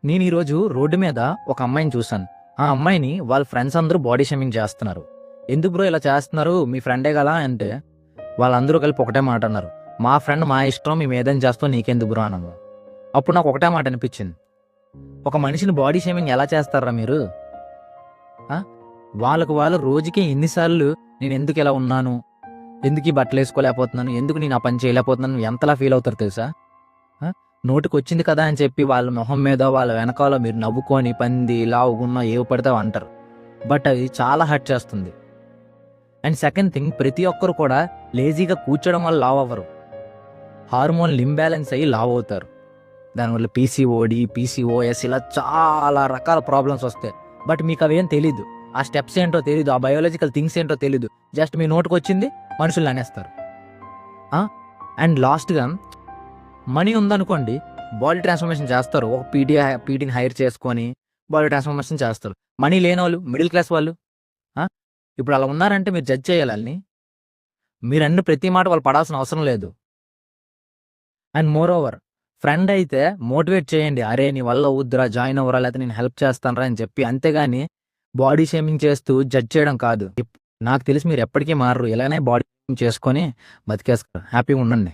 నేను ఈరోజు రోడ్డు మీద ఒక అమ్మాయిని చూశాను. ఆ అమ్మాయిని వాళ్ళ ఫ్రెండ్స్ అందరూ బాడీ షేమింగ్ చేస్తున్నారు. ఎందుకు బ్రో ఇలా చేస్తున్నారు? మీ ఫ్రెండే కదా అంటే వాళ్ళందరూ కలిపి ఒకటే మాట అన్నారు. మా ఫ్రెండ్ మా ఇష్టం, మేము ఏదైనా చేస్తాం, నీకెందుకు బ్రో అన్నాను. అప్పుడు నాకు ఒకటే మాట అనిపించింది. ఒక మనిషిని బాడీ షేమింగ్ ఎలా చేస్తారా మీరు? ఆ? వాళ్ళకు వాళ్ళు రోజుకి ఎన్నిసార్లు నేను ఎందుకు ఇలా ఉన్నాను, ఎందుకు ఈ బట్టలు వేసుకోలేకపోతున్నాను, ఎందుకు నేను ఆ పని చేయలేకపోతున్నాను ఎంతలా ఫీల్ అవుతారు తెలుసా? ఆ? నోటికి వచ్చింది కదా అని చెప్పి వాళ్ళ మొహం మీద వాళ్ళ వెనకాల మీరు నవ్వుకొని పంది లావుగున్నా ఏవి పడితే అవి అంటారు. బట్ అది చాలా హర్ట్ చేస్తుంది. అండ్ సెకండ్ థింగ్, ప్రతి ఒక్కరు కూడా లేజీగా కూర్చోడం వల్ల లావ్ అవ్వరు. హార్మోన్లు ఇంబ్యాలెన్స్ అయ్యి లావ్ అవుతారు. దానివల్ల పీసీఓడి, పీసీఓఎస్ ఇలా చాలా రకాల ప్రాబ్లమ్స్ వస్తాయి. బట్ మీకు అవేం తెలీదు. ఆ స్టెప్స్ ఏంటో తెలీదు, ఆ బయోలాజికల్ థింగ్స్ ఏంటో తెలీదు. జస్ట్ మీ నోటికి వచ్చింది మనుషులు అనేస్తారు. అండ్ లాస్ట్గా మనీ ఉందనుకోండి, బాడీ ట్రాన్స్ఫర్మేషన్ చేస్తారు. ఒక పీటీని హైర్ చేసుకొని బాడీ ట్రాన్స్ఫర్మేషన్ చేస్తారు. మనీ లేని వాళ్ళు, మిడిల్ క్లాస్ వాళ్ళు ఇప్పుడు అలా ఉన్నారంటే మీరు జడ్జ్ చేయాలి వాళ్ళని. మీరు అన్ని ప్రతి మాట వాళ్ళు పడాల్సిన అవసరం లేదు. అండ్ మోర్ ఓవర్, ఫ్రెండ్ అయితే మోటివేట్ చేయండి. అరే నీ వల్ల అవుద్దురా, జాయిన్ అవ్వరా, లేకపోతే నేను హెల్ప్ చేస్తానరా అని చెప్పి. అంతేగాని బాడీ షేమింగ్ చేస్తూ జడ్జ్ చేయడం కాదు. నాకు తెలిసి మీరు ఎప్పటికీ మారరు. ఇలానే బాడీ షేమింగ్ చేసుకొని బతికేస్తారు. హ్యాపీగా ఉండండి.